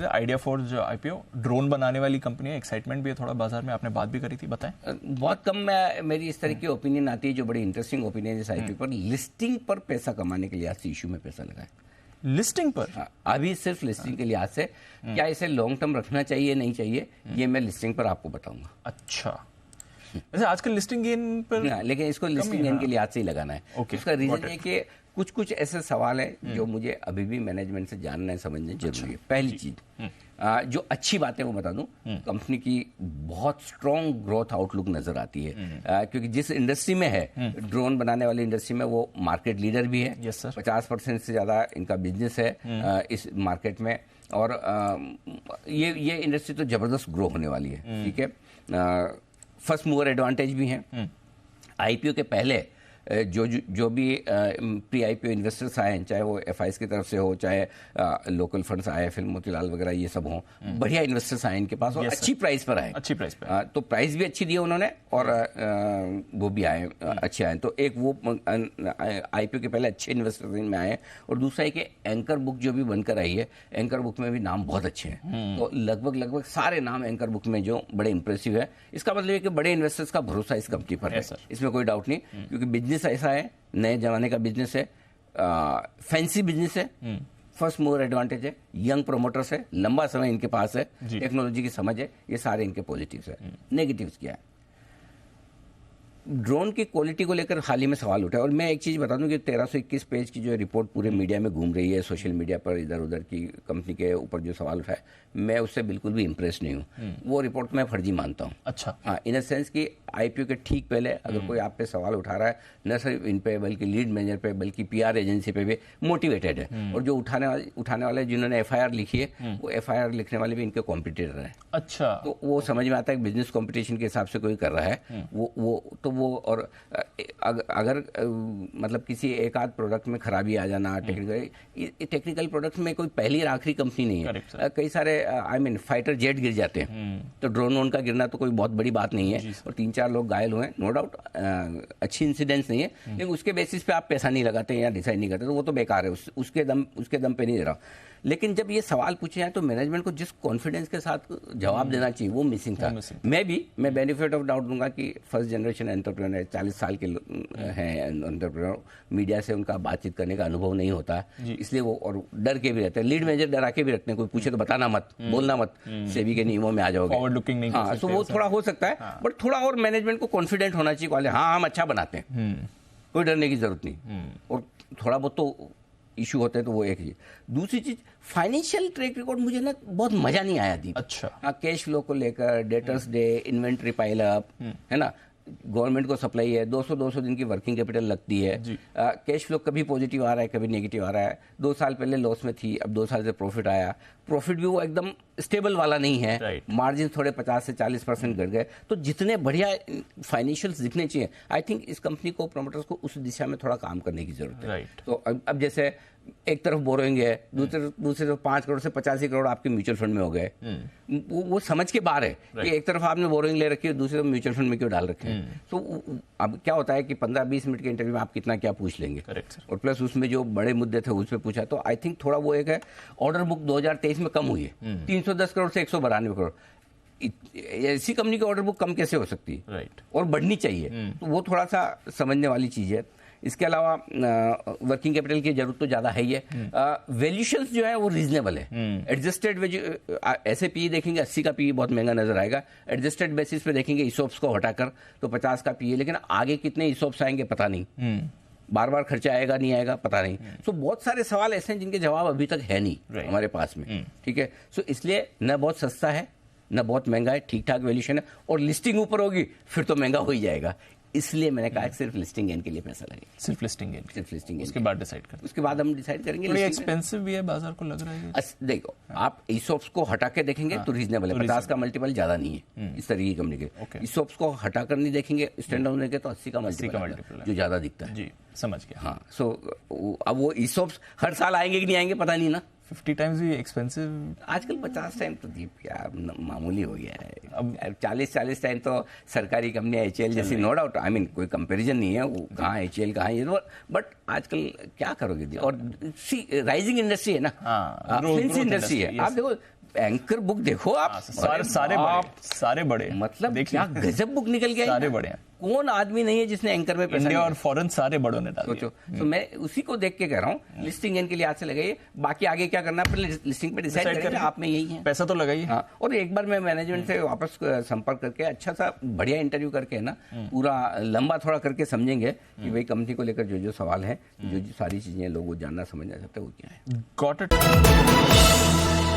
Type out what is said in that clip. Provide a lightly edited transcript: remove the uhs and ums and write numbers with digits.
Idea forge IPO drone बनाने वाली company है, एक्साइटमेंट भी है थोड़ा बाजार में, आपने बात भी करी थी, बताएं। बहुत कम मेरी इस तरह की ओपिनियन आती है जो बड़ी इंटरेस्टिंग ओपिनियन है इस आईपीओ पर। लिस्टिंग पर पैसा कमाने के लिए आज इशू में पैसा लगाए, लिस्टिंग पर। अभी सिर्फ लिस्टिंग के लिहाज से क्या इसे लॉन्ग टर्म रखना चाहिए नहीं चाहिए, ये मैं लिस्टिंग पर आपको बताऊंगा। अच्छा, वैसे आजकल लिस्टिंग गेन पर, लेकिन इसको लिस्टिंग गेन के लिहाज से ही लगाना है। उसका रीजन है कि कुछ ऐसे सवाल है जो मुझे अभी भी मैनेजमेंट से जानना है, समझना जरूरी है। पहली चीज, जो अच्छी बात है वो बता दूं, कंपनी की बहुत स्ट्रॉन्ग ग्रोथ आउटलुक नजर आती है, क्योंकि जिस इंडस्ट्री में है, ड्रोन बनाने वाली इंडस्ट्री में, वो मार्केट लीडर भी है। 50% से ज्यादा इनका बिजनेस है इस मार्केट में, और ये इंडस्ट्री तो जबरदस्त ग्रो होने वाली है। ठीक है, फर्स्ट मूवर एडवांटेज भी है। आईपीओ के पहले जो भी प्री आईपीओ इन्वेस्टर्स आए हैं, चाहे वो एफआईएस की तरफ से हो, चाहे लोकल फंड्स आए, फिल्म मोतीलाल वगैरह ये सब हो, बढ़िया इन्वेस्टर्स आए इनके पास, और अच्छी प्राइस पर आए, अच्छी प्राइस पर। तो प्राइस भी अच्छी दी है उन्होंने, और वो भी आए अच्छे आए। तो एक वो आईपीओ के पहले अच्छे इन्वेस्टर्स इनमें आए, और दूसरा है कि एंकर बुक जो भी बनकर आई है, एंकर बुक में भी नाम बहुत अच्छे हैं। तो लगभग सारे नाम एंकर बुक में जो बड़े इंप्रेसिव है। इसका मतलब है कि बड़े इन्वेस्टर्स का भरोसा इस कंपनी पर है, इसमें कोई डाउट नहीं, क्योंकि बिजनेस ऐसा है, नए जमाने का बिजनेस है, फैंसी बिजनेस है, फर्स्ट मूवर एडवांटेज है, यंग प्रोमोटर्स है, लंबा समय इनके पास है, टेक्नोलॉजी की समझ है, ये सारे इनके पॉजिटिव्स है। नेगेटिव्स क्या है? ड्रोन की क्वालिटी को लेकर हाल ही में सवाल उठा है, और मैं एक चीज़ बता दूं कि 1321 पेज की जो रिपोर्ट पूरे मीडिया में घूम रही है, सोशल मीडिया पर इधर उधर की कंपनी के ऊपर जो सवाल उठा है, मैं उससे बिल्कुल भी इंप्रेस नहीं हूँ। वो रिपोर्ट मैं फर्जी मानता हूँ। अच्छा, हाँ, इन अ सेंस कि आईपीओ के ठीक पहले अगर कोई आप पे सवाल उठा रहा है, न सिर्फ इन पे बल्कि लीड मैनेजर पे, बल्कि पीआर एजेंसी पे भी मोटिवेटेड है, और जो उठाने वाले जिन्होंने एफआईआर लिखी है, वो एफआईआर लिखने वाले भी इनके कॉम्पिटिटर हैं। अच्छा, तो वो समझ में आता है कि बिजनेस कंपटीशन के हिसाब से कोई कर रहा है, वो और अगर मतलब किसी एक आध प्रोडक्ट में खराबी आ जाना, टेक्निकल प्रोडक्ट में कोई पहली और आखिरी कंपनी नहीं है। कई सारे फाइटर जेट गिर जाते हैं, तो ड्रोन वोन का गिरना तो कोई बहुत बड़ी बात नहीं है, और 3-4 लोग घायल हुए, नो डाउट अच्छी इंसिडेंस नहीं है, लेकिन उसके बेसिस पे आप पैसा नहीं लगाते या डिसाइड नहीं करते, तो वो तो बेकार है, उसके दम पे नहीं दे रहा। लेकिन जब ये सवाल पूछे हैं तो मैनेजमेंट को जिस कॉन्फिडेंस के साथ जवाब देना चाहिए वो मिसिंग था। मैं बेनिफिट ऑफ डाउट दूंगा कि फर्स्ट जनरेशन एंटरप्रेन्योर है, 40 साल के हैं एंटरप्रेन्योर, मीडिया से उनका बातचीत करने का अनुभव नहीं होता, इसलिए वो और डर के भी रहते हैं। लीड मैनेजर डरा के भी रखते हैं, कोई पूछे तो बताना मत, बोलना मत, सेबी के नियमों में आ जाओगे, फॉरवर्ड लुकिंग नहीं। हाँ, तो वो थोड़ा हो सकता है, बट थोड़ा और मैनेजमेंट को कॉन्फिडेंट होना चाहिए, हाँ हम अच्छा बनाते हैं, कोई डरने की जरूरत नहीं, और थोड़ा बहुत तो इशू होते हैं, तो वो एक चीज। दूसरी चीज, फाइनेंशियल ट्रैक रिकॉर्ड मुझे ना बहुत मजा नहीं आया दीप। अच्छा, हाँ, कैश फ्लो को लेकर, debtors day, inventory pile up, है ना, गवर्नमेंट को सप्लाई है, 200 दिन की वर्किंग कैपिटल लगती है, कैश फ्लो कभी पॉजिटिव आ रहा है, कभी नेगेटिव आ रहा है। 2 साल पहले लॉस में थी, अब 2 साल से प्रॉफिट आया, प्रॉफिट भी वो एकदम स्टेबल वाला नहीं है, मार्जिन थोड़े 50 से 40% घट गए। तो जितने बढ़िया फाइनेंशियल्स दिखने चाहिए, आई थिंक इस कंपनी को, प्रोमोटर्स को उस दिशा में थोड़ा काम करने की जरूरत है। तो अब जैसे एक तरफ बोरोइंग है, दूसरे तरफ 5 करोड़ से 85 करोड़ आपके म्यूचुअल फंड में हो गए, वो समझ के बाहर है कि एक तरफ आपने बोरोइंग ले रखी है, दूसरी तरफ म्यूचुअल फंड में क्यों डाल रखे हैं। तो अब क्या होता है कि 15-20 मिनट के इंटरव्यू में आप कितना क्या पूछ लेंगे, और प्लस उसमें जो बड़े मुद्दे थे उस पर पूछा, तो आई थिंक थोड़ा वो एक है, ऑर्डर बुक 2023 में कम हुई है, 310 करोड़ से 192 करोड़। ऐसी कंपनी की ऑर्डर बुक कम कैसे हो सकती है, और बढ़नी चाहिए, तो वो थोड़ा सा समझने वाली चीज है। इसके अलावा वर्किंग कैपिटल की जरूरत तो ज्यादा है ही है। वैल्यूशंस जो है वो रीजनेबल है, एडजस्टेड ऐसे पी देखेंगे 80 का पी बहुत महंगा नजर आएगा, एडजस्टेड बेसिस पे देखेंगे ईसोप्स को हटाकर तो 50 का पी है, लेकिन आगे कितने ईसोप्स आएंगे पता नहीं, बार बार खर्चा आएगा नहीं आएगा पता नहीं। सो बहुत सारे सवाल ऐसे हैं जिनके जवाब अभी तक है नहीं हमारे पास में। ठीक है, सो इसलिए न बहुत सस्ता है न बहुत महंगा है, ठीक ठाक वैल्यूशन है, और लिस्टिंग ऊपर होगी फिर तो महंगा हो ही जाएगा। इसलिए मैंने कहा सिर्फ लिस्टिंग गेन के लिए पैसा लगे, सिर्फ लिस्टिंग गेन, उसके बाद डिसाइड करें, उसके बाद हम डिसाइड करेंगे। एक्सपेंसिव भी है बाजार को लग रहा है। देखो, आप ईसोप्स को हटा के देखेंगे तो रीजनेबल है, 50 का मल्टीपल ज्यादा नहीं है इस तरह की कंपनी के। ईसोप्स को हटाकर नहीं देखेंगे, स्टैंड डाउन देखेंगे तो 80 का मल्टीपल जो ज्यादा दिखता है। जी, समझ गया। हाँ, सो अब वो ईसोप्स हर साल आएंगे कि नहीं आएंगे पता नहीं ना। 50 टाइम्स भी एक्सपेंसिव, आजकल 50 टाइम तो दीप क्या मामूली हो गया है। अब 40 टाइम तो सरकारी कंपनी एचएल जैसी, नो डाउट, आई मीन कोई कंपैरिजन नहीं है, वो कहाँ एचएल कहाँ ये, बट आजकल क्या करोगे, और राइजिंग इंडस्ट्री है ना, फैंसी इंडस्ट्री है। आप देखो एंकर बुक देखो आप, सारे बड़े मतलब क्या गजब बुक निकल गया, सारे बड़े हैं। कौन आदमी नहीं है जिसने एंकर में पैसा इंडिया और फॉरेन सारे बड़ों ने डाला। सोचो, तो मैं उसी को देख के कह रहा हूँ लिस्टिंग इनके लिए आज से लगाइए, बाकी आगे क्या करना है पहले लिस्टिंग पे डिसाइड करेंगे, आप में यही है, पैसा तो लगाइए। हाँ, और एक बार मैं मैनेजमेंट से वापस संपर्क करके अच्छा सा बढ़िया इंटरव्यू करके ना पूरा लंबा थोड़ा करके समझेंगे कि भाई कंपनी को लेकर जो सवाल है, जो सारी चीजें लोग जानना समझना चाहते हैं वो क्या है। Got it.